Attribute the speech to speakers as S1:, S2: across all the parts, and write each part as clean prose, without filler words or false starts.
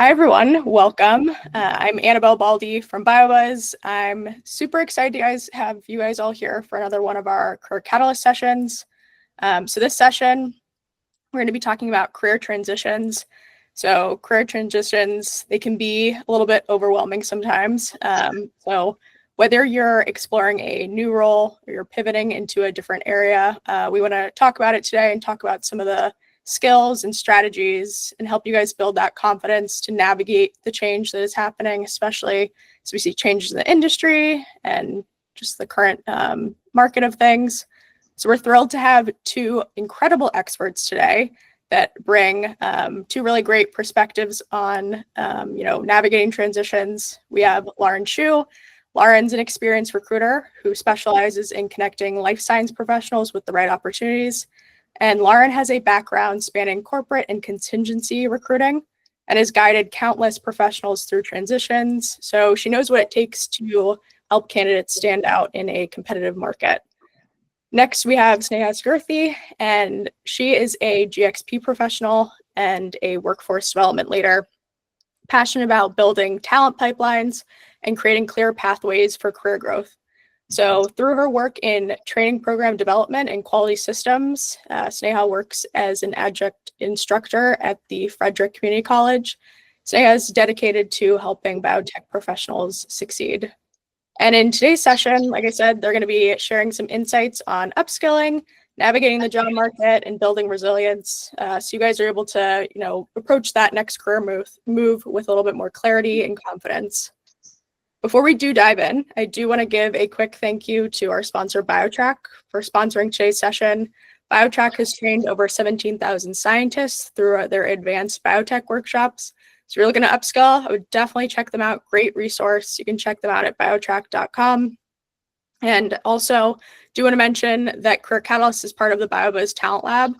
S1: Hi, everyone. Welcome. I'm Annabelle Baldi from BioBuzz. I'm super excited to have you guys all here for another one of our Career Catalyst sessions. So this session, we're going to be talking about career transitions. So career transitions, they can be a little bit overwhelming sometimes. So whether you're exploring a new role or you're pivoting into a different area, we want to talk about it today and talk about some of the skills and strategies and help you guys build that confidence to navigate the change that is happening, especially as we see changes in the industry and just the current market of things. So we're thrilled to have two incredible experts today that bring two really great perspectives on navigating transitions. We have Lauren Shu. Lauren's an experienced recruiter who specializes in connecting life science professionals with the right opportunities. And Lauren has a background spanning corporate and contingency recruiting and has guided countless professionals through transitions. So she knows what it takes to help candidates stand out in a competitive market. Next, we have Sneha Skirthi, and she is a GXP professional and a workforce development leader, passionate about building talent pipelines and creating clear pathways for career growth. So through her work in training program development and quality systems, Sneha works as an adjunct instructor at the Frederick Community College. Sneha is dedicated to helping biotech professionals succeed. And in today's session, like I said, they're going to be sharing some insights on upskilling, navigating the job market, and building resilience. So you guys are able to, approach that next career move with a little bit more clarity and confidence. Before we do dive in, I do want to give a quick thank you to our sponsor, BioTrack, for sponsoring today's session. BioTrack has trained over 17,000 scientists through their advanced biotech workshops. So if you're looking to upskill, I would definitely check them out. Great resource. You can check them out at biotrack.com. And also, do want to mention that Career Catalyst is part of the BioBuzz Talent Lab.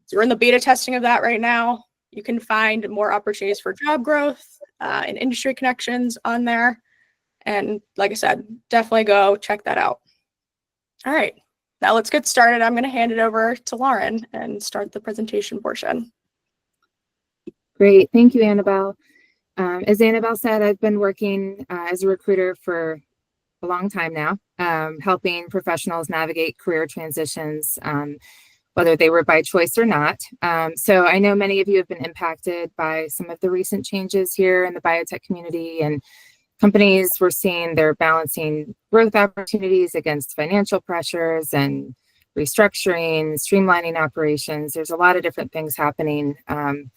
S1: So we're in the beta testing of that right now. You can find more opportunities for job growth and industry connections on there. And like I said, definitely go check that out. All right, now let's get started. I'm going to hand it over to Lauren and start the presentation portion.
S2: Great. Thank you, Annabelle. As Annabelle said, I've been working as a recruiter for a long time now, helping professionals navigate career transitions, whether they were by choice or not. So I know many of you have been impacted by some of the recent changes here in the biotech community, and companies we're seeing they're balancing growth opportunities against financial pressures and restructuring, streamlining operations. There's a lot of different things happening. And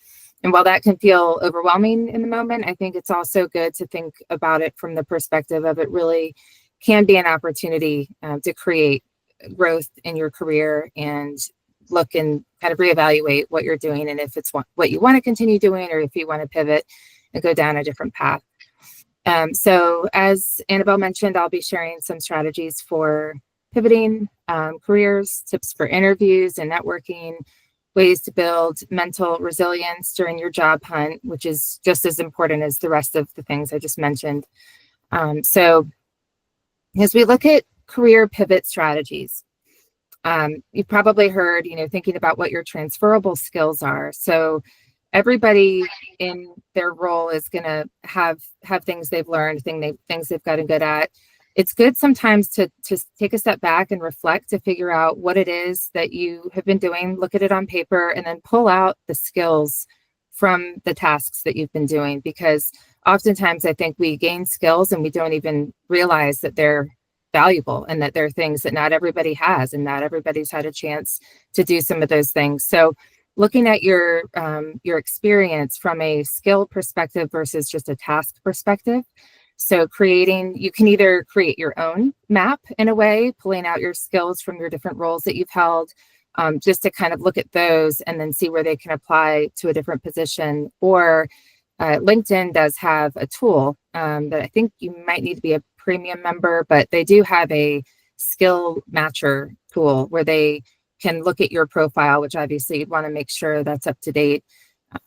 S2: while that can feel overwhelming in the moment, I think it's also good to think about it from the perspective of it really can be an opportunity to create growth in your career and look and kind of reevaluate what you're doing and if it's what you want to continue doing or if you want to pivot and go down a different path. So as Annabelle mentioned, I'll be sharing some strategies for pivoting careers, tips for interviews and networking, ways to build mental resilience during your job hunt, which is just as important as the rest of the things I just mentioned. So as we look at career pivot strategies, you've probably heard, thinking about what your transferable skills are. So everybody in their role is going to have things they've learned, things they've gotten good at. It's good sometimes to take a step back and reflect to figure out what it is that you have been doing, look at it on paper, and then pull out the skills from the tasks that you've been doing. Because oftentimes I think we gain skills and we don't even realize that they're valuable and that they're things that not everybody has and not everybody's had a chance to do some of those things. So looking at your experience from a skill perspective versus just a task perspective. So you can either create your own map in a way, pulling out your skills from your different roles that you've held, just to kind of look at those and then see where they can apply to a different position. Or LinkedIn does have a tool that I think you might need to be a premium member, but they do have a skill matcher tool where they can look at your profile, which obviously you'd want to make sure that's up to date.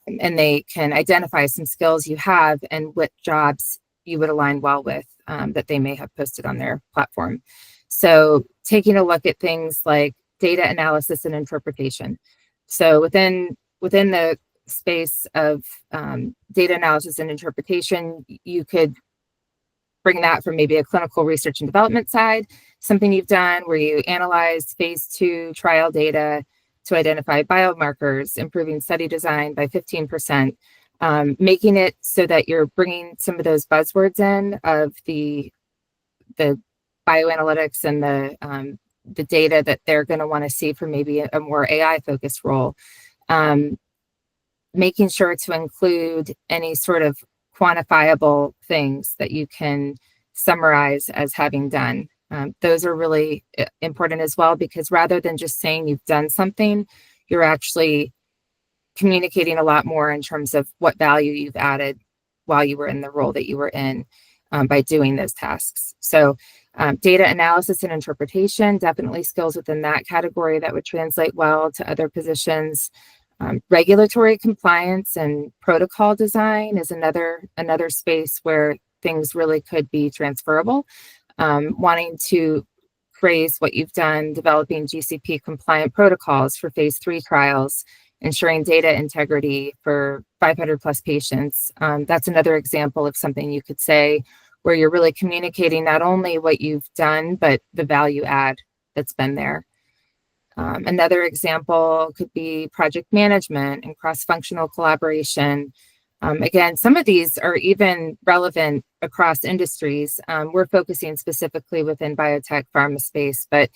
S2: And they can identify some skills you have and what jobs you would align well with that they may have posted on their platform. So taking a look at things like data analysis and interpretation. So within the space of data analysis and interpretation, you could bring that from maybe a clinical research and development side, something you've done where you analyzed phase 2 trial data to identify biomarkers, improving study design by 15%, making it so that you're bringing some of those buzzwords in of the bioanalytics and the data that they're going to want to see for maybe a more AI focused role. Making sure to include any sort of quantifiable things that you can summarize as having done. Those are really important as well, because rather than just saying you've done something, you're actually communicating a lot more in terms of what value you've added while you were in the role that you were in by doing those tasks. So data analysis and interpretation, definitely skills within that category that would translate well to other positions. Regulatory compliance and protocol design is another space where things really could be transferable. Wanting to phrase what you've done, developing GCP compliant protocols for phase 3 trials, ensuring data integrity for 500 plus patients. That's another example of something you could say where you're really communicating not only what you've done, but the value add that's been there. Another example could be project management and cross-functional collaboration. Again, some of these are even relevant across industries. We're focusing specifically within biotech pharma space, but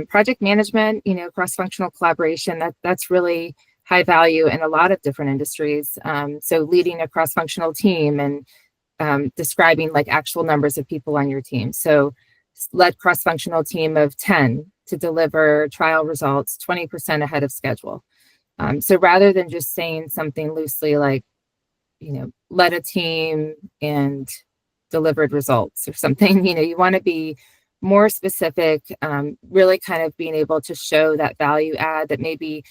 S2: project management, cross-functional collaboration, that's really high value in a lot of different industries. So leading a cross-functional team and describing like actual numbers of people on your team. So led cross-functional team of 10 to deliver trial results 20% ahead of schedule. So rather than just saying something loosely like, led a team and delivered results or something, you want to be more specific, really kind of being able to show that value add that maybe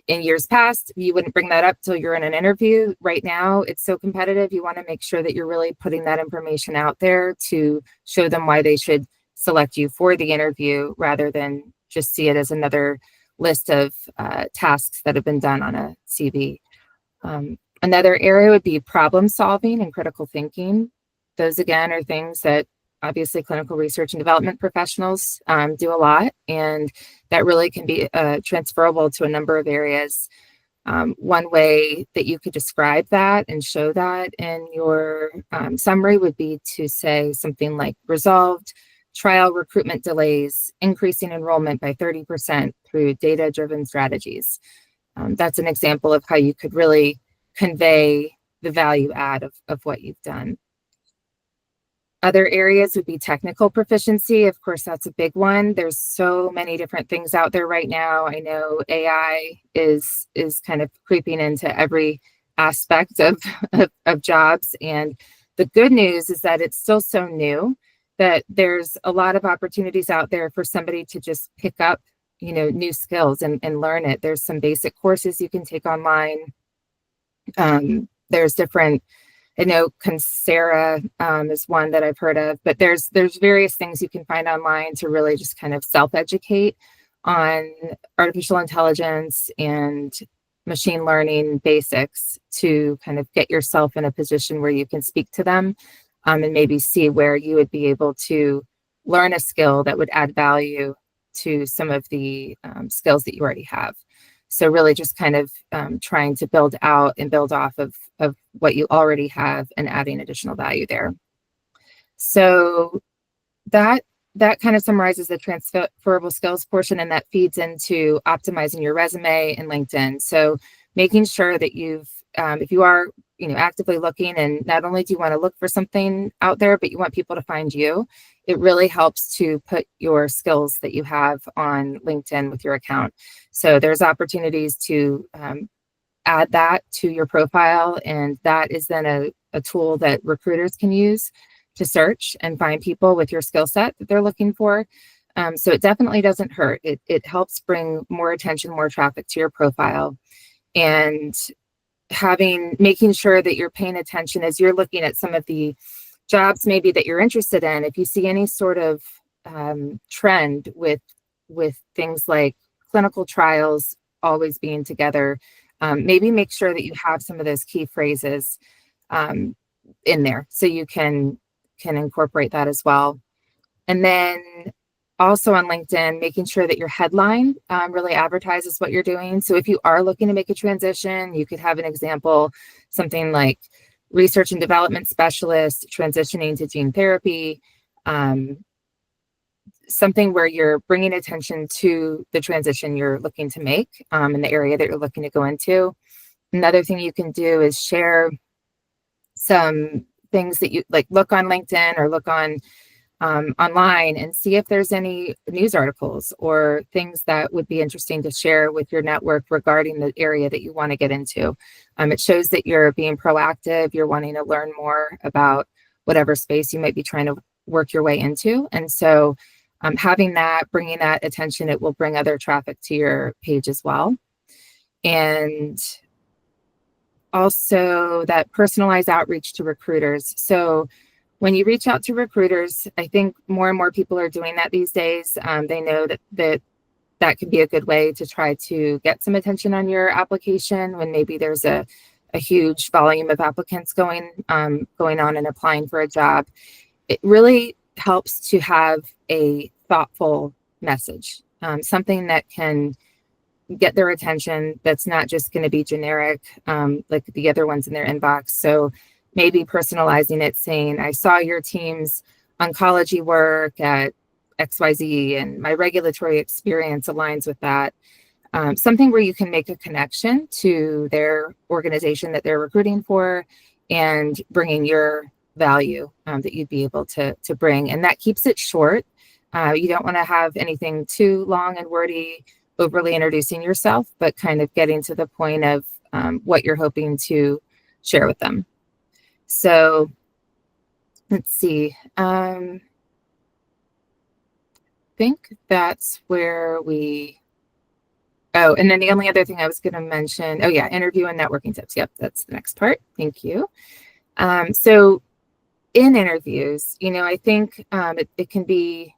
S2: in years past, you wouldn't bring that up till you're in an interview. Right now, it's so competitive. You want to make sure that you're really putting that information out there to show them why they should select you for the interview rather than just see it as another list of tasks that have been done on a CV. Another area would be problem solving and critical thinking. Those, again, are things that obviously clinical research and development professionals do a lot, and that really can be transferable to a number of areas. One way that you could describe that and show that in your summary would be to say something like resolved trial recruitment delays, increasing enrollment by 30% through data-driven strategies. That's an example of how you could really convey the value add of what you've done. Other areas would be technical proficiency. Of course, that's a big one. There's so many different things out there right now. I know AI is kind of creeping into every aspect of jobs. And the good news is that it's still so new that there's a lot of opportunities out there for somebody to just pick up, new skills and learn it. There's some basic courses you can take online. There's different, I know Coursera is one that I've heard of, but there's various things you can find online to really just kind of self-educate on artificial intelligence and machine learning basics to kind of get yourself in a position where you can speak to them and maybe see where you would be able to learn a skill that would add value to some of the skills that you already have. So really just kind of trying to build out and build off of what you already have and adding additional value there. So that kind of summarizes the transferable skills portion, and that feeds into optimizing your resume and LinkedIn. So making sure that if you are actively looking, and not only do you want to look for something out there, but you want people to find you, it really helps to put your skills that you have on LinkedIn with your account. So there's opportunities to add that to your profile, and that is then a tool that recruiters can use to search and find people with your skill set that they're looking for. So it definitely doesn't hurt. It helps bring more attention, more traffic to your profile, and making sure that you're paying attention as you're looking at some of the jobs maybe that you're interested in. If you see any sort of trend with things like clinical trials always being together, maybe make sure that you have some of those key phrases in there so you can incorporate that as well. And then also on LinkedIn, making sure that your headline really advertises what you're doing. So if you are looking to make a transition, you could have an example, something like research and development specialist transitioning to gene therapy, something where you're bringing attention to the transition you're looking to make in the area that you're looking to go into. Another thing you can do is share some things that you like, look on LinkedIn or look on online and see if there's any news articles or things that would be interesting to share with your network regarding the area that you want to get into. It shows that you're being proactive, you're wanting to learn more about whatever space you might be trying to work your way into. And so having that, bringing that attention, it will bring other traffic to your page as well. And also that personalized outreach to recruiters. So when you reach out to recruiters, I think more and more people are doing that these days. They know that can be a good way to try to get some attention on your application when maybe there's a huge volume of applicants going on and applying for a job. It really helps to have a thoughtful message, something that can get their attention, that's not just going to be generic like the other ones in their inbox. So maybe personalizing it, saying, I saw your team's oncology work at XYZ and my regulatory experience aligns with that. Something where you can make a connection to their organization that they're recruiting for and bringing your value that you'd be able to bring. And that keeps it short. You don't want to have anything too long and wordy, overly introducing yourself, but kind of getting to the point of what you're hoping to share with them. So let's see. I think that's where oh, and then the only other thing I was going to mention, oh yeah, interview and networking tips. Yep, that's the next part. Thank you. So in interviews, I think it can be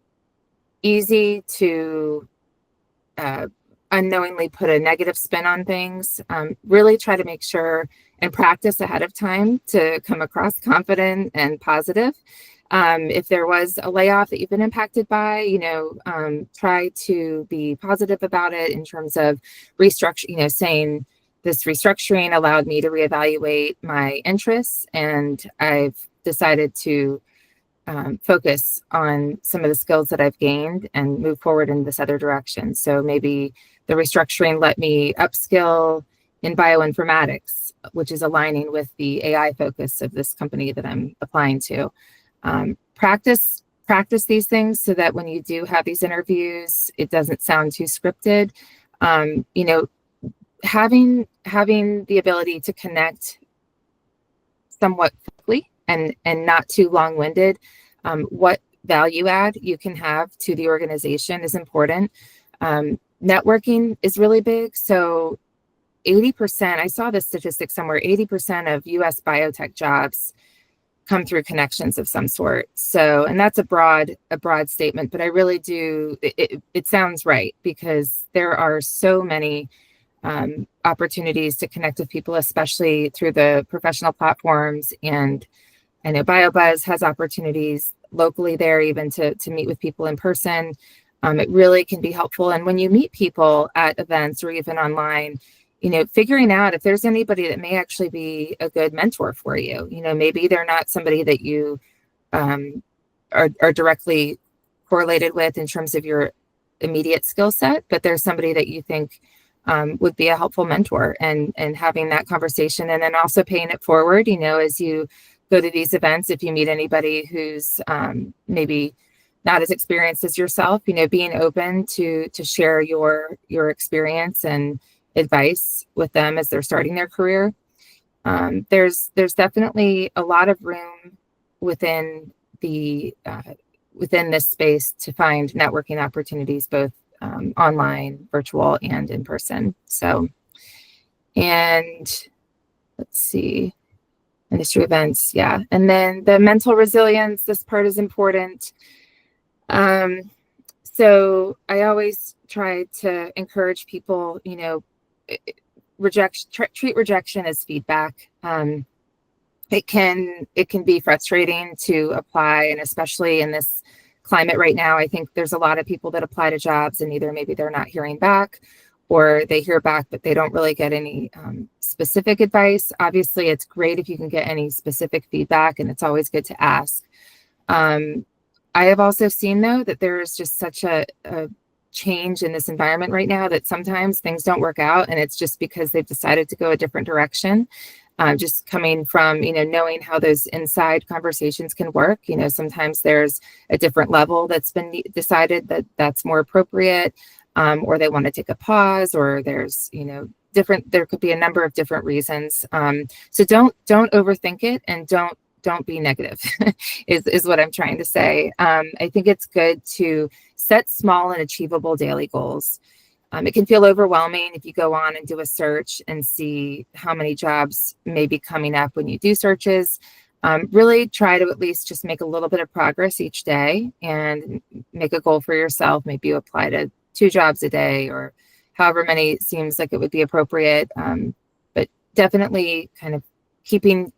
S2: easy to unknowingly put a negative spin on things. Really try to make sure and practice ahead of time to come across confident and positive. If there was a layoff that you've been impacted by, try to be positive about it in terms of restructure, saying this restructuring allowed me to reevaluate my interests, and I've decided to focus on some of the skills that I've gained and move forward in this other direction. So maybe the restructuring let me upskill in bioinformatics, which is aligning with the AI focus of this company that I'm applying to. Practice these things so that when you do have these interviews, it doesn't sound too scripted. Having the ability to connect somewhat quickly and not too long-winded, what value add you can have to the organization is important. Networking is really big. So 80%, I saw this statistic somewhere, 80% of US biotech jobs come through connections of some sort. So, and that's a broad statement, but I really do, it sounds right, because there are so many opportunities to connect with people, especially through the professional platforms. And I know BioBuzz has opportunities locally there, even to meet with people in person. It really can be helpful. And when you meet people at events or even online, figuring out if there's anybody that may actually be a good mentor for you. Maybe they're not somebody that you are directly correlated with in terms of your immediate skill set, but there's somebody that you think would be a helpful mentor, and having that conversation, and then also paying it forward, as you go to these events. If you meet anybody who's maybe not as experienced as yourself, being open to share your experience and advice with them as they're starting their career. There's definitely a lot of room within this space to find networking opportunities, both online, virtual, and in person. So, and let's see, industry events, yeah. And then the mental resilience, this part is important. So I always try to encourage people, treat rejection as feedback. It can be frustrating to apply, and especially in this climate right now, I think there's a lot of people that apply to jobs and either maybe they're not hearing back, or they hear back but they don't really get any specific advice. Obviously, it's great if you can get any specific feedback, and it's always good to ask. I have also seen, though, that there is just such a change in this environment right now that sometimes things don't work out, and it's just because they've decided to go a different direction. Just coming from, knowing how those inside conversations can work. Sometimes there's a different level that's been decided that's more appropriate, or they want to take a pause, or there's, there could be a number of different reasons. So don't overthink it, and don't be negative is what I'm trying to say. I think it's good to set small and achievable daily goals. It can feel overwhelming if you go on and do a search and see how many jobs may be coming up when you do searches. Really try to at least just make a little bit of progress each day and make a goal for yourself. Maybe you apply to 2 jobs a day, or however many seems like it would be appropriate. But definitely kind of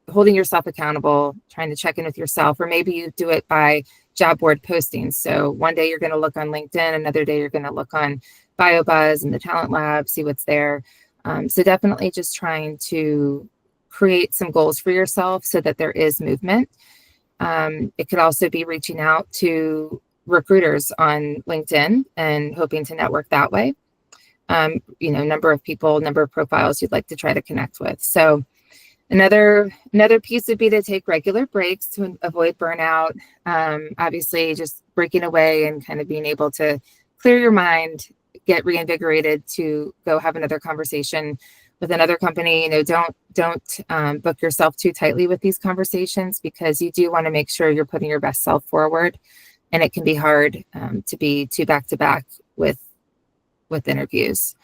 S2: holding yourself accountable, trying to check in with yourself, or maybe you do it by job board postings. So one day you're going to look on LinkedIn, another day you're going to look on BioBuzz and the Talent Lab, see what's there. So definitely just trying to create some goals for yourself so that there is movement. It could also be reaching out to recruiters on LinkedIn and hoping to network that way. Number of people, number of profiles you'd like to try to connect with. So another piece would be to take regular breaks to avoid burnout. Obviously, just breaking away and kind of being able to clear your mind, get reinvigorated to go have another conversation with another company. Don't book yourself too tightly with these conversations, because you do want to make sure you're putting your best self forward, and it can be hard to be too back to back with interviews.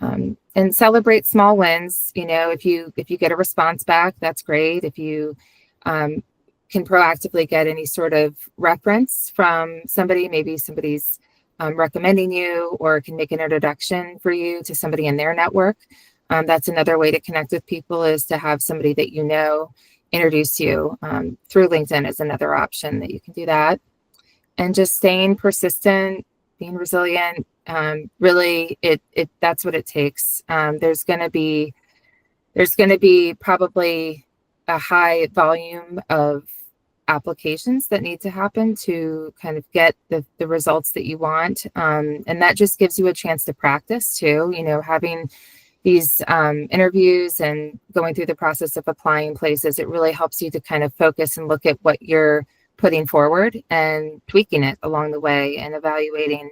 S2: And celebrate small wins. If you get a response back, that's great. If you can proactively get any sort of reference from somebody, maybe somebody's recommending you, or can make an introduction for you to somebody in their network. That's another way to connect with people, is to have somebody that introduce you through LinkedIn is another option that you can do that. And just staying persistent, being resilient. Really, that's what it takes. There's going to be probably a high volume of applications that need to happen to kind of get the results that you want. And that just gives you a chance to practice too, having these interviews and going through the process of applying places. It really helps you to kind of focus and look at what you're putting forward and tweaking it along the way and evaluating,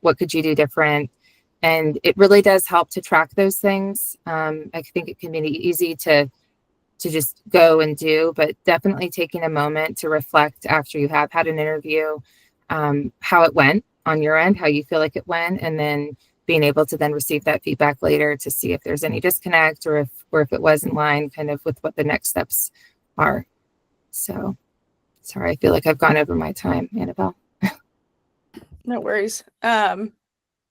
S2: what could you do different? And it really does help to track those things. I think it can be easy to just go and do, but definitely taking a moment to reflect after you have had an interview, how it went on your end, how you feel like it went, and then being able to then receive that feedback later to see if there's any disconnect, or if it was in line kind of with what the next steps are. So sorry, I feel like I've gone over my time, Annabelle.
S1: No worries. All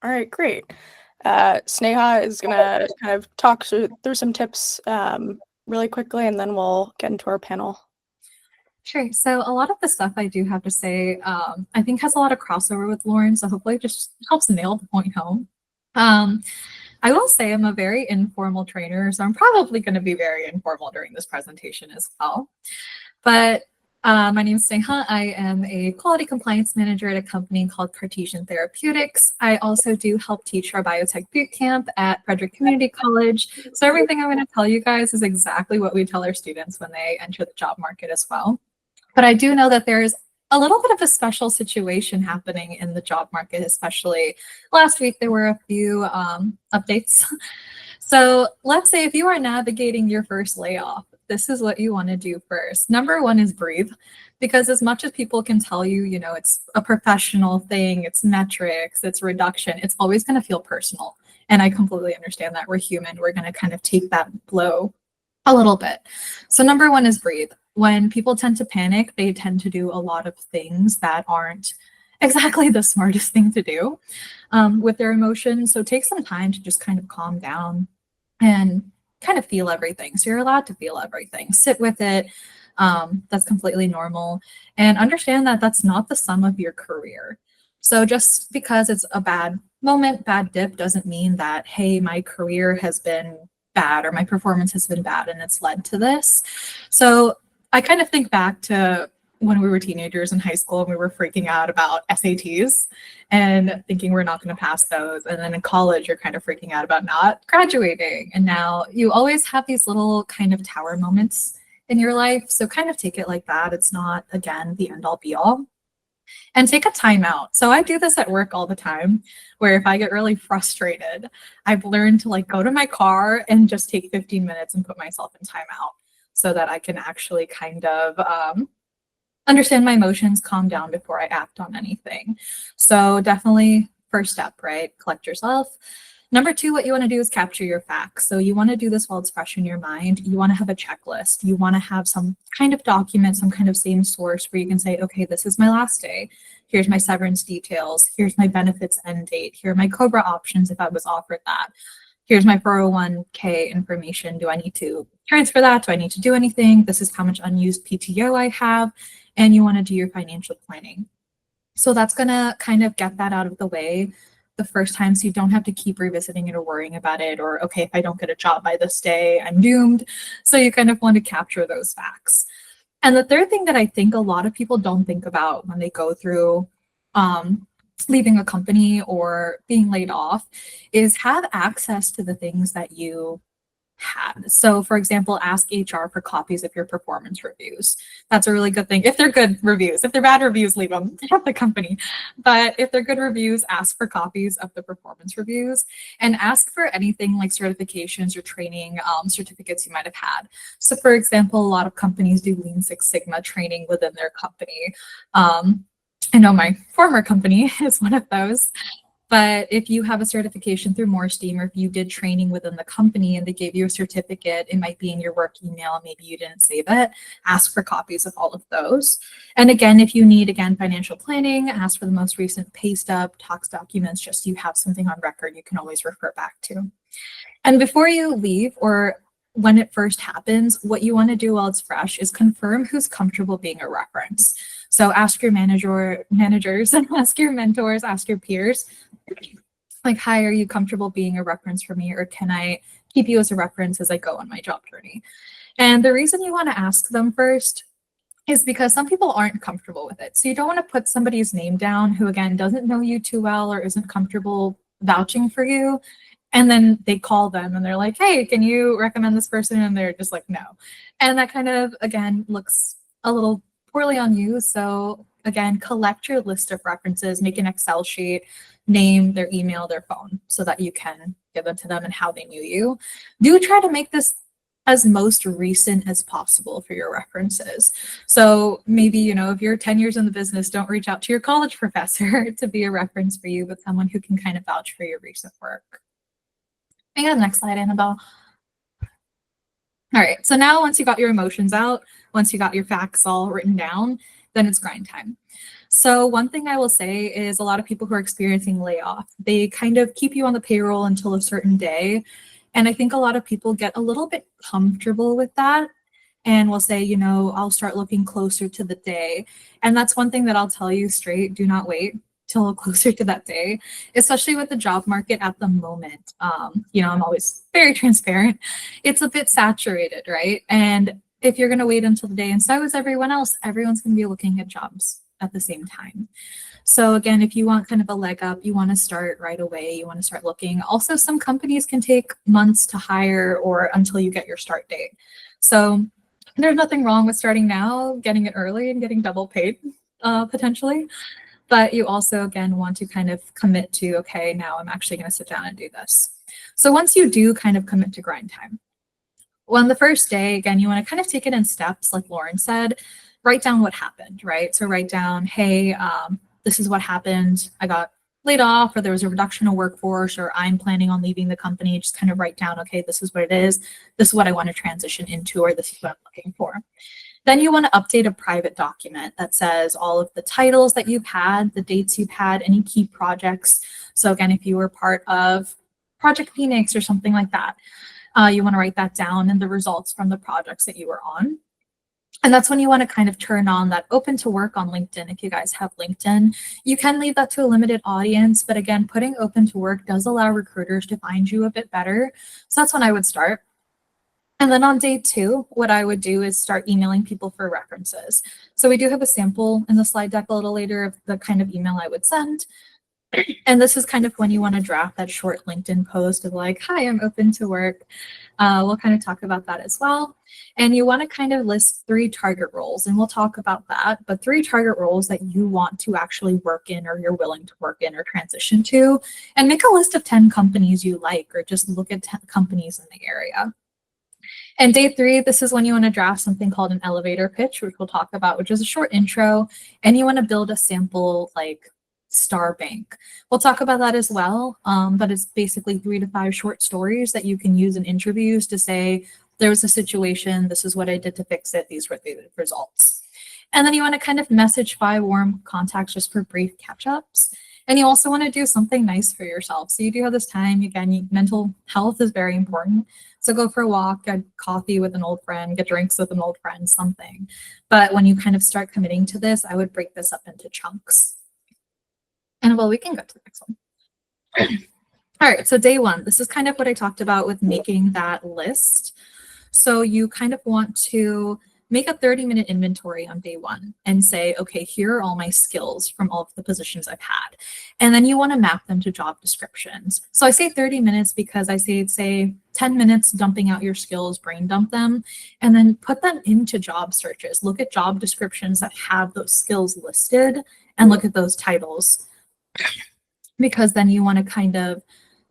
S1: right, great. Sneha is going to kind of talk through some tips really quickly, and then we'll get into our panel.
S3: Sure. So a lot of the stuff I do have to say, I think has a lot of crossover with Lauren, so hopefully it just helps nail the point home. I will say I'm a very informal trainer, so I'm probably going to be very informal during this presentation as well. But my name is Sneha. I am a quality compliance manager at a company called Cartesian Therapeutics. I also do help teach our biotech bootcamp at Frederick Community College. So everything I'm going to tell you guys is exactly what we tell our students when they enter the job market as well. But I do know that there is a little bit of a special situation happening in the job market, especially last week. There were a few updates. So let's say if you are navigating your first layoff, this is what you want to do first. Number one is breathe, because as much as people can tell you, it's a professional thing, it's metrics, it's reduction, it's always going to feel personal. And I completely understand that. We're human. We're going to kind of take that blow a little bit. So number one is breathe. When people tend to panic, they tend to do a lot of things that aren't exactly the smartest thing to do with their emotions. So take some time to just kind of calm down. and kind of feel everything. So you're allowed to feel everything, sit with it. That's completely normal. And understand that that's not the sum of your career. So just because it's a bad moment, bad dip, doesn't mean that, hey, my career has been bad or my performance has been bad and it's led to this. So I kind of think back to when we were teenagers in high school and we were freaking out about SATs and thinking we're not going to pass those. And then in college, you're kind of freaking out about not graduating. And now you always have these little kind of tower moments in your life. So kind of take it like that. It's not, again, the end all be all. And take a timeout. So I do this at work all the time, where if I get really frustrated, I've learned to like go to my car and just take 15 minutes and put myself in timeout so that I can actually kind of understand my emotions, calm down before I act on anything. So definitely first step, right? Collect yourself. Number two, what you want to do is capture your facts. So you want to do this while it's fresh in your mind. You want to have a checklist. You want to have some kind of document, some kind of same source where you can say, okay, this is my last day. Here's my severance details. Here's my benefits end date. Here are my COBRA options if I was offered that. Here's my 401k information. Do I need to transfer that? Do I need to do anything? This is how much unused PTO I have. And you want to do your financial planning. So that's going to kind of get that out of the way the first time, so you don't have to keep revisiting it or worrying about it, or okay, if I don't get a job by this day, I'm doomed. So you kind of want to capture those facts. And the third thing that I think a lot of people don't think about when they go through leaving a company or being laid off is have access to the things that you had. So for example, ask HR for copies of your performance reviews. That's a really good thing. If they're good reviews, if they're bad reviews, leave them at the company. But if they're good reviews, ask for copies of the performance reviews and ask for anything like certifications or training certificates you might have had. So for example, a lot of companies do Lean Six Sigma training within their company. I know my former company is one of those. But if you have a certification through More Steam, or if you did training within the company and they gave you a certificate, it might be in your work email, maybe you didn't save it, ask for copies of all of those. And again, if you need, financial planning, ask for the most recent pay stub, tax documents, just so you have something on record you can always refer back to. And before you leave, or when it first happens, what you want to do while it's fresh is confirm who's comfortable being a reference. So ask your managers, and ask your mentors, ask your peers, like, hi, are you comfortable being a reference for me? Or can I keep you as a reference as I go on my job journey? And the reason you want to ask them first is because some people aren't comfortable with it. So you don't want to put somebody's name down who, again, doesn't know you too well or isn't comfortable vouching for you. And then they call them and they're like, hey, can you recommend this person? And they're just like, no. And that kind of, again, looks a little poorly on you. So again, collect your list of references, make an Excel sheet, name, their email, their phone, so that you can give them to them and how they knew you. Do try to make this as most recent as possible for your references. So maybe, if you're 10 years in the business, don't reach out to your college professor to be a reference for you, but someone who can kind of vouch for your recent work. I got the next slide, Annabelle. All right, so now once you got your emotions out, once you got your facts all written down, then it's grind time. So one thing I will say is a lot of people who are experiencing layoff, they kind of keep you on the payroll until a certain day. And I think a lot of people get a little bit comfortable with that and will say, I'll start looking closer to the day. And that's one thing that I'll tell you straight, do not wait till closer to that day, especially with the job market at the moment. I'm always very transparent. It's a bit saturated, right? And if you're going to wait until the day, and so is everyone else, everyone's going to be looking at jobs at the same time. So again, if you want kind of a leg up, you want to start right away, you want to start looking. Also, some companies can take months to hire or until you get your start date. So there's nothing wrong with starting now, getting it early and getting double paid potentially. But you also, again, want to kind of commit to, okay, now I'm actually going to sit down and do this. So once you do kind of commit to grind time, well, on the first day, again, you want to kind of take it in steps, like Lauren said, write down what happened, right? So write down, hey, this is what happened. I got laid off, or there was a reduction of workforce, or I'm planning on leaving the company. Just kind of write down, okay, this is what it is. This is what I want to transition into, or this is what I'm looking for. Then you want to update a private document that says all of the titles that you've had, the dates you've had, any key projects. So again, if you were part of Project Phoenix or something like that, You want to write that down and the results from the projects that you were on. And that's when you want to kind of turn on that open to work on LinkedIn. If you guys have LinkedIn, you can leave that to a limited audience. But again, putting open to work does allow recruiters to find you a bit better. So that's when I would start. And then on day 2, what I would do is start emailing people for references. So we do have a sample in the slide deck a little later of the kind of email I would send. And this is kind of when you want to draft that short LinkedIn post of like, hi, I'm open to work. We'll kind of talk about that as well. And you want to kind of list 3 target roles, and we'll talk about that, but 3 target roles that you want to actually work in or you're willing to work in or transition to, and make a list of 10 companies you like, or just look at 10 companies in the area. And day 3, this is when you want to draft something called an elevator pitch, which we'll talk about, which is a short intro, and you want to build a sample like star bank. We'll talk about that as well, but it's basically 3 to 5 short stories that you can use in interviews to say, there was a situation, this is what I did to fix it, these were the results. And then you want to kind of message 5 warm contacts just for brief catch-ups. And you also want to do something nice for yourself. So you do have this time, again, mental health is very important. So go for a walk, get coffee with an old friend, get drinks with an old friend, something. But when you kind of start committing to this, I would break this up into chunks. And well, we can go to the next one. All right, so day 1, this is kind of what I talked about with making that list. So you kind of want to make a 30-minute inventory on day 1 and say, okay, here are all my skills from all of the positions I've had. And then you want to map them to job descriptions. So I say 30 minutes because I say 10 minutes dumping out your skills, brain dump them, and then put them into job searches. Look at job descriptions that have those skills listed and look at those titles. Because then you want to kind of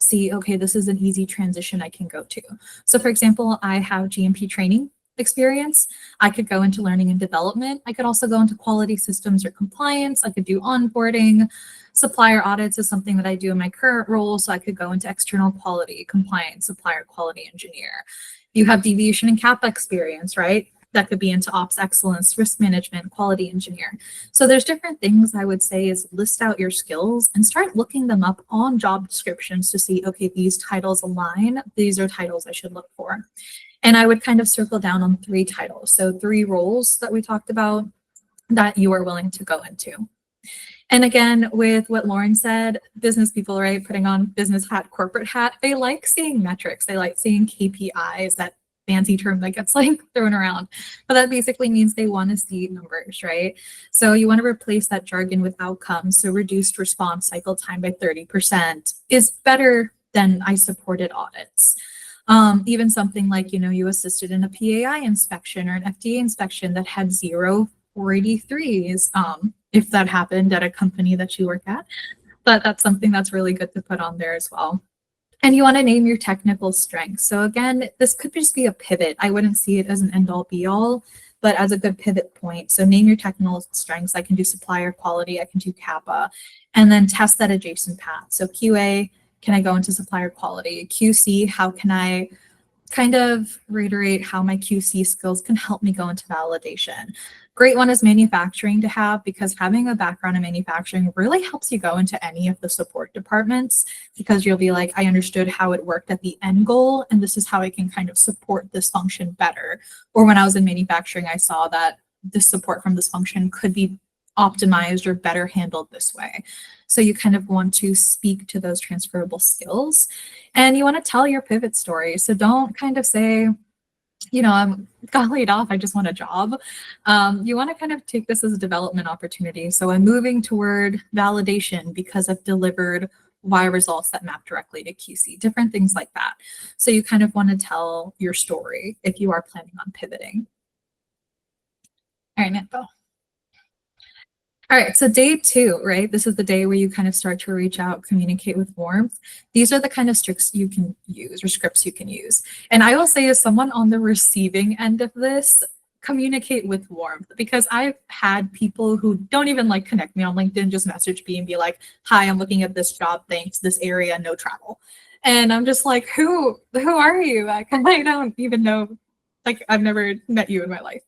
S3: see, okay, this is an easy transition I can go to. So for example, I have GMP training experience. I could go into learning and development. I could also go into quality systems or compliance. I could do onboarding. Supplier audits is something that I do in my current role. So I could go into external quality, compliance, supplier quality engineer. You have deviation and CAPA experience, right? That could be into ops excellence, risk management, quality engineer. So there's different things I would say is list out your skills and start looking them up on job descriptions to see, okay, these titles align. These are titles I should look for. And I would kind of circle down on 3 titles. So 3 roles that we talked about that you are willing to go into. And again, with what Lauren said, business people, right, putting on business hat, corporate hat, they like seeing metrics. They like seeing KPIs, that fancy term that gets like thrown around, but that basically means they want to see numbers, right? So you want to replace that jargon with outcomes. So reduced response cycle time by 30% is better than I supported audits. Even something like, you assisted in a PAI inspection or an FDA inspection that had 0 483s, if that happened at a company that you work at. But that's something that's really good to put on there as well. And you want to name your technical strengths. So again, this could just be a pivot. I wouldn't see it as an end all be all, but as a good pivot point. So name your technical strengths. I can do supplier quality, I can do CAPA, and then test that adjacent path. So QA, can I go into supplier quality? QC, how can I kind of reiterate how my QC skills can help me go into validation? Great one is manufacturing to have, because having a background in manufacturing really helps you go into any of the support departments, because you'll be like, I understood how it worked at the end goal, and this is how I can kind of support this function better. Or when I was in manufacturing, I saw that the support from this function could be optimized or better handled this way. So you kind of want to speak to those transferable skills, and you want to tell your pivot story. So don't kind of say, I got laid off, I just want a job. You want to kind of take this as a development opportunity. So I'm moving toward validation because I've delivered Y results that map directly to QC, different things like that. So you kind of want to tell your story if you are planning on pivoting. All right, Netbo. All right, so day 2, right? This is the day where you kind of start to reach out, communicate with warmth. These are the kind of scripts you can use or scripts you can use. And I will say, as someone on the receiving end of this, communicate with warmth, because I've had people who don't even like connect me on LinkedIn, just message me and be like, hi, I'm looking at this job, thanks, this area, no travel. And I'm just like, who are you? Like, I don't even know, like, I've never met you in my life.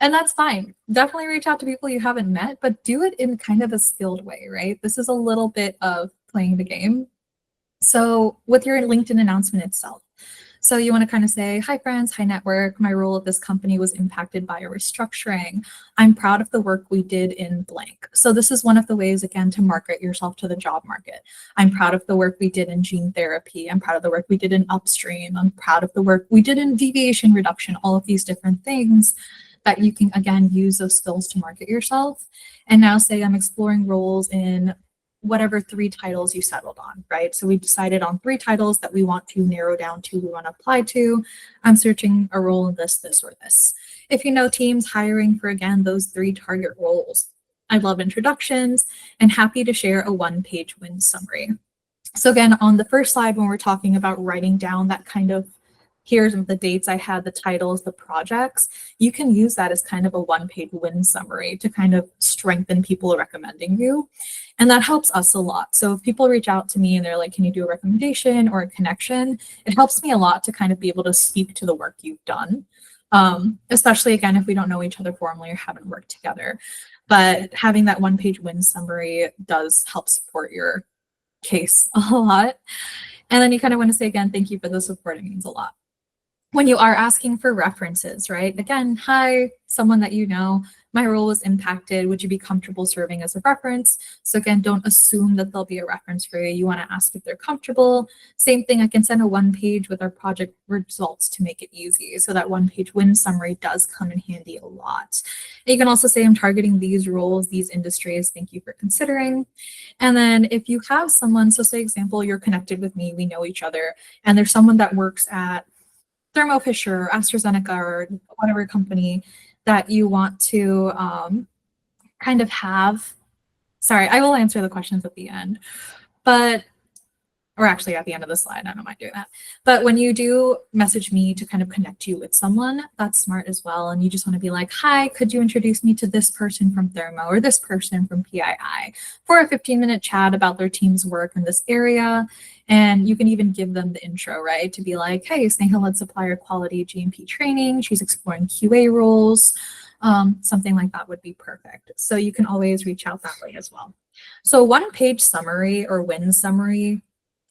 S3: And that's fine. Definitely reach out to people you haven't met, but do it in kind of a skilled way, right? This is a little bit of playing the game. So with your LinkedIn announcement itself, So you want to kind of say, hi friends, hi network. My role at this company was impacted by a restructuring. I'm proud of the work we did in blank. So this is one of the ways, again, to market yourself to the job market. I'm proud of the work we did in gene therapy. I'm proud of the work we did in upstream. I'm proud of the work we did in deviation reduction, all of these different things that you can, again, use those skills to market yourself. And now say I'm exploring roles in whatever 3 titles you settled on, right? So we decided on 3 titles that we want to narrow down to, we want to apply to. I'm searching a role in this, or this. If you know teams hiring for, again, those 3 target roles, I love introductions and happy to share a 1-page win summary. So again, on the first slide, when we're talking about writing down that kind of, here's the dates I had, the titles, the projects, you can use that as kind of a 1-page win summary to kind of strengthen people recommending you. And that helps us a lot. So if people reach out to me and they're like, can you do a recommendation or a connection? It helps me a lot to kind of be able to speak to the work you've done. Especially again, if we don't know each other formally or haven't worked together. But having that 1-page win summary does help support your case a lot. And then you kind of want to say, again, thank you for the support. It means a lot. When you are asking for references, right? Again, hi, someone that you know, my role was impacted. Would you be comfortable serving as a reference? So again, don't assume that there'll be a reference for you. You want to ask if they're comfortable. Same thing, I can send a 1-page with our project results to make it easy. So that 1-page win summary does come in handy a lot. And you can also say, I'm targeting these roles, these industries. Thank you for considering. And then if you have someone, so say example, you're connected with me, we know each other, and there's someone that works at Thermo Fisher, or AstraZeneca, or whatever company that you want to kind of have. Sorry, I will answer the questions at the end, or actually at the end of the slide, I don't mind doing that. But when you do message me to kind of connect you with someone, that's smart as well. And you just want to be like, hi, could you introduce me to this person from Thermo or this person from PII for a 15-minute chat about their team's work in this area. And you can even give them the intro, right? To be like, hey, Sneha led supplier quality GMP training. She's exploring QA roles. Something like that would be perfect. So you can always reach out that way as well. So 1-page summary or win summary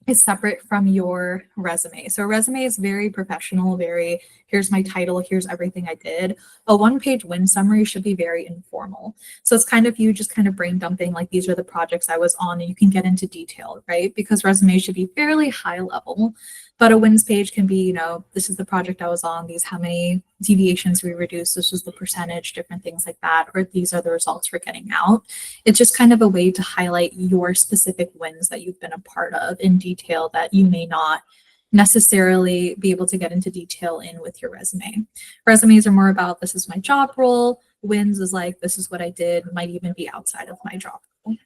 S3: is separate from your resume. So a resume is very professional, very, here's my title, here's everything I did. A 1-page win summary should be very informal. So it's kind of you just kind of brain dumping, like these are the projects I was on, and you can get into detail, right? Because resumes should be fairly high level, but a wins page can be, you know, this is the project I was on, these how many deviations we reduced, this was the percentage, different things like that, or these are the results we're getting out. It's just kind of a way to highlight your specific wins that you've been a part of in detail that you may not necessarily be able to get into detail in with your resume. Resumes are more about, this is my job role. Wins is like, this is what I did, might even be outside of my job role.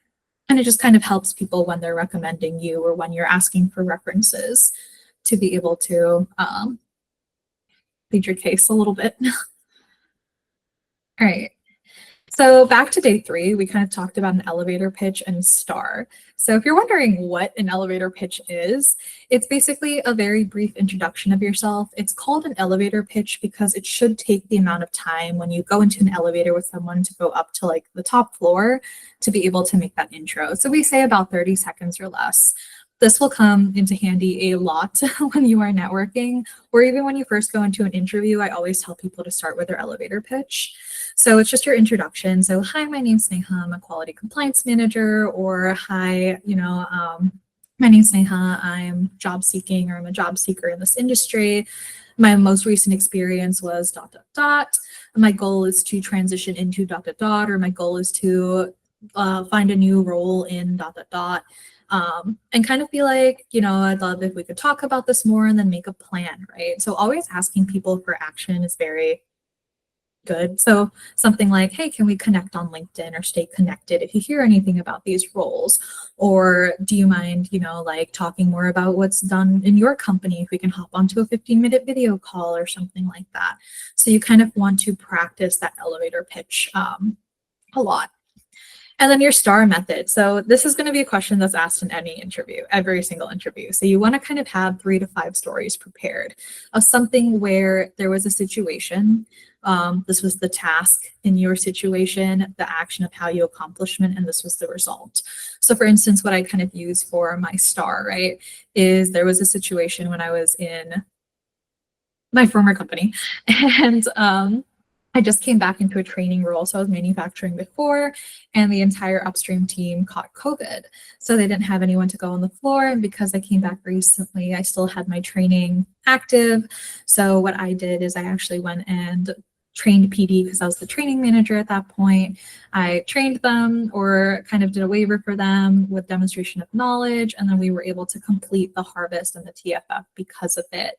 S3: And it just kind of helps people when they're recommending you or when you're asking for references to be able to plead your case a little bit. All right. So back to day 3, we kind of talked about an elevator pitch and STAR. So if you're wondering what an elevator pitch is, it's basically a very brief introduction of yourself. It's called an elevator pitch because it should take the amount of time when you go into an elevator with someone to go up to like the top floor to be able to make that intro. So we say about 30 seconds or less. This will come into handy a lot when you are networking, or even when you first go into an interview. I always tell people to start with their elevator pitch. So it's just your introduction. So, hi, my name's Sneha, I'm a quality compliance manager, or hi, my name's Sneha, I'm job seeking, or I'm a job seeker in this industry. My most recent experience was ... My goal is to transition into ... or my goal is to find a new role in ... and kind of be like, I'd love if we could talk about this more, and then make a plan, right? So always asking people for action is very good. So something like, hey, can we connect on LinkedIn or stay connected if you hear anything about these roles? Or do you mind, like talking more about what's done in your company if we can hop onto a 15-minute video call or something like that? So you kind of want to practice that elevator pitch a lot. And then your STAR method. So this is going to be a question that's asked in any interview, every single interview. So you want to kind of have 3 to 5 stories prepared of something where there was a situation. This was the task in your situation, the action of how you accomplished it, and this was the result. So for instance, what I kind of use for my STAR, right, is there was a situation when I was in my former company. And I just came back into a training role. So I was manufacturing before, and the entire upstream team caught COVID. So they didn't have anyone to go on the floor. And because I came back recently, I still had my training active. So what I did is I actually went and trained PD because I was the training manager at that point. I trained them or kind of did a waiver for them with demonstration of knowledge. And then we were able to complete the harvest and the TFF because of it,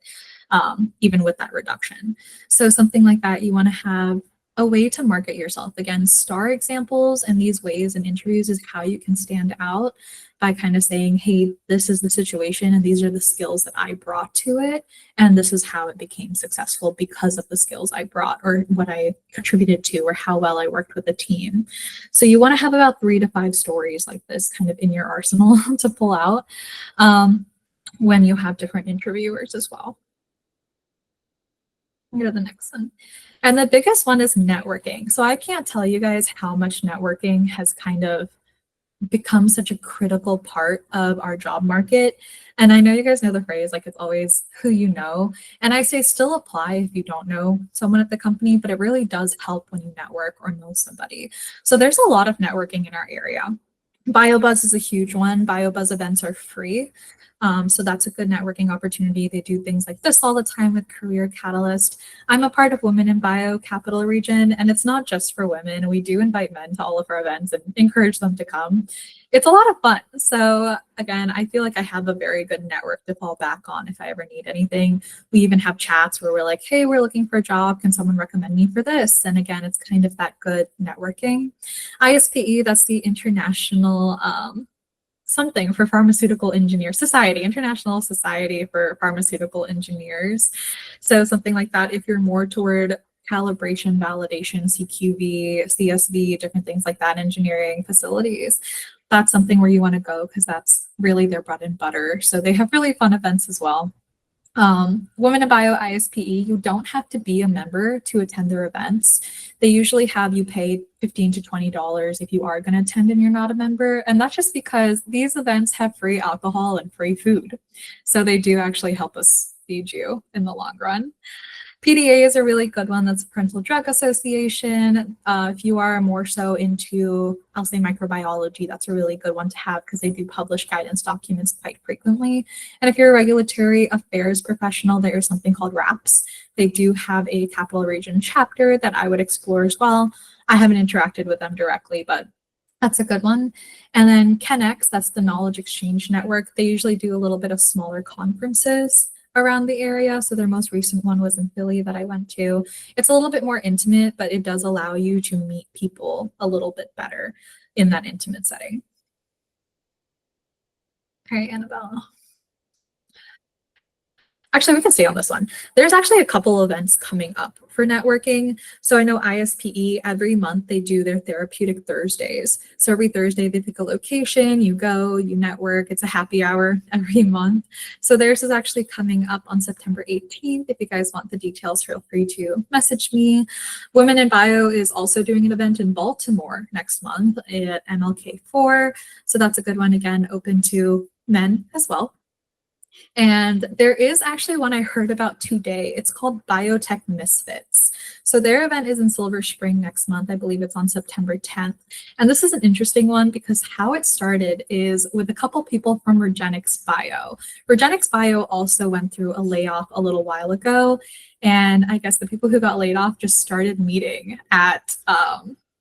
S3: even with that reduction. So something like that, you want to have a way to market yourself. Again, star examples and these ways in interviews is how you can stand out by kind of saying, hey, this is the situation and these are the skills that I brought to it. And this is how it became successful because of the skills I brought or what I contributed to or how well I worked with the team. So you want to have about 3 to 5 stories like this kind of in your arsenal to pull out when you have different interviewers as well. Go to the next one. And the biggest one is networking. So I can't tell you guys how much networking has kind of become such a critical part of our job market. And I know you guys know the phrase, like it's always who you know. And I say still apply if you don't know someone at the company, but it really does help when you network or know somebody. So there's a lot of networking in our area. BioBuzz is a huge one. BioBuzz events are free. So that's a good networking opportunity. They do things like this all the time with Career Catalyst. I'm a part of Women in Bio Capital Region, and it's not just for women. We do invite men to all of our events and encourage them to come. It's a lot of fun. So again, I feel like I have a very good network to fall back on if I ever need anything. We even have chats where we're like, hey, we're looking for a job. Can someone recommend me for this? And again, it's kind of that good networking. ISPE, that's the International something for Pharmaceutical Engineers Society, International Society for Pharmaceutical Engineers. So something like that, if you're more toward calibration, validation, CQV, CSV, different things like that, engineering facilities, that's something where you want to go because that's really their bread and butter. So they have really fun events as well. Women in Bio ISPE, you don't have to be a member to attend their events. They usually have you pay $15 to $20 if you are going to attend and you're not a member. And that's just because these events have free alcohol and free food. So they do actually help us feed you in the long run. PDA is a really good one. That's Parental Drug Association. If you are more so into, I'll say microbiology, that's a really good one to have because they do publish guidance documents quite frequently. And if you're a regulatory affairs professional, there is something called RAPS. They do have a Capital Region chapter that I would explore as well. I haven't interacted with them directly, but that's a good one. And then KenX, that's the Knowledge Exchange Network. They usually do a little bit of smaller conferences around the area. So their most recent one was in Philly that I went to. It's a little bit more intimate, but it does allow you to meet people a little bit better in that intimate setting. Okay, Annabelle. Actually, we can stay on this one. There's actually a couple events coming up for networking. So I know ISPE, every month they do their Therapeutic Thursdays. So every Thursday they pick a location, you go, you network. It's a happy hour every month. So theirs is actually coming up on September 18th. If you guys want the details, feel free to message me. Women in Bio is also doing an event in Baltimore next month at MLK4. So that's a good one, again, open to men as well. And there is actually one I heard about today. It's called Biotech Misfits. So their event is in Silver Spring next month. I believe it's on September 10th. And this is an interesting one because how it started is with a couple people from Regenix Bio. Regenix Bio also went through a layoff a little while ago. And I guess the people who got laid off just started meeting at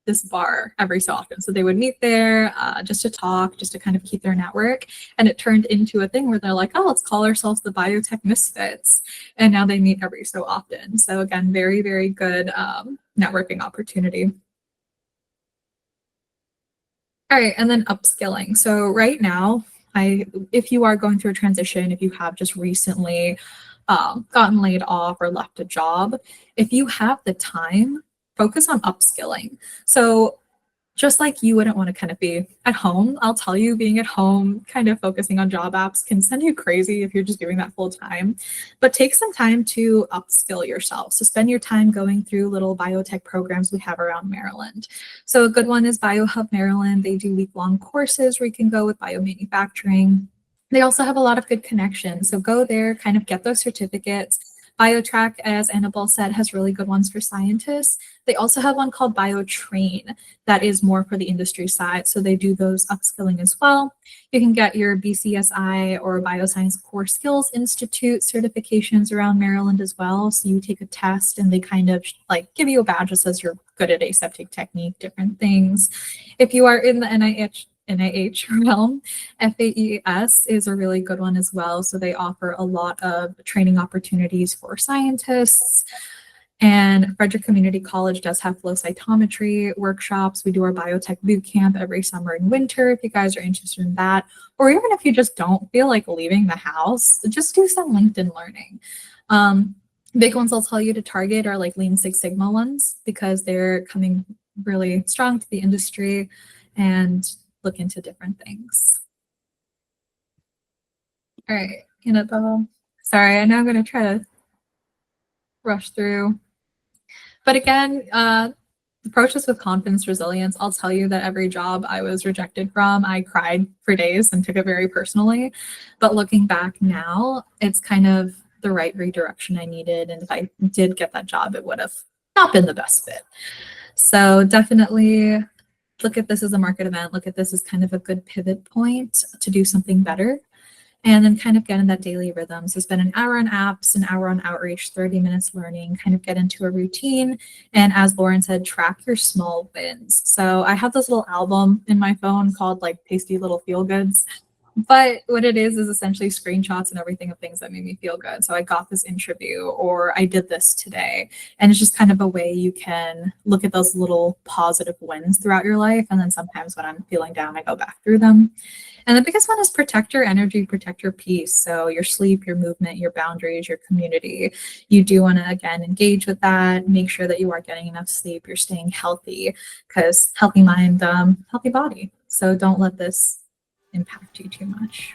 S3: this bar every so often. So they would meet there just to talk, just to kind of keep their network. And it turned into a thing where they're like, oh, let's call ourselves the Biotech Misfits. And now they meet every so often. So again, very, very good networking opportunity. All right, and then upskilling. So right now, if you are going through a transition, if you have just recently gotten laid off or left a job, if you have the time, focus on upskilling. So just like you wouldn't want to kind of be at home, I'll tell you, being at home, kind of focusing on job apps can send you crazy if you're just doing that full time. But take some time to upskill yourself. So spend your time going through little biotech programs we have around Maryland. So a good one is BioHub Maryland. They do week-long courses where you can go with biomanufacturing. They also have a lot of good connections. So go there, kind of get those certificates. BioTrack, as Annabelle said, has really good ones for scientists. They also have one called BioTrain that is more for the industry side. So they do those upskilling as well. You can get your BCSI or Bioscience Core Skills Institute certifications around Maryland as well. So you take a test and they kind of like give you a badge that says you're good at aseptic technique, different things. If you are in the NIH realm, FAES is a really good one as well. So they offer a lot of training opportunities for scientists. And Frederick Community College does have flow cytometry workshops. We do our biotech boot camp every summer and winter if you guys are interested in that. Or even if you just don't feel like leaving the house, just do some LinkedIn learning. Big ones I'll tell you to target are like Lean Six Sigma ones because they're coming really strong to the industry, and look into different things. All right, Annabelle. Sorry, I know I'm going to try to rush through. But again, approach this with confidence, resilience. I'll tell you that every job I was rejected from, I cried for days and took it very personally. But looking back now, it's kind of the right redirection I needed. And if I did get that job, it would have not been the best fit. So definitely look at this as a market event. Look at this as kind of a good pivot point to do something better. And then kind of get in that daily rhythm. So spend an hour on apps, an hour on outreach, 30 minutes learning, kind of get into a routine. And as Lauren said, track your small wins. So I have this little album in my phone called like Tasty Little Feel Goods. But what it is essentially screenshots and everything of things that made me feel good. So I got this interview, or I did this today. And it's just kind of a way you can look at those little positive wins throughout your life. And then sometimes when I'm feeling down, I go back through them. And the biggest one is protect your energy, protect your peace. So your sleep, your movement, your boundaries, your community. You do want to, again, engage with that. Make sure that you are getting enough sleep. You're staying healthy, because healthy mind, healthy body. So don't let this impact you too much.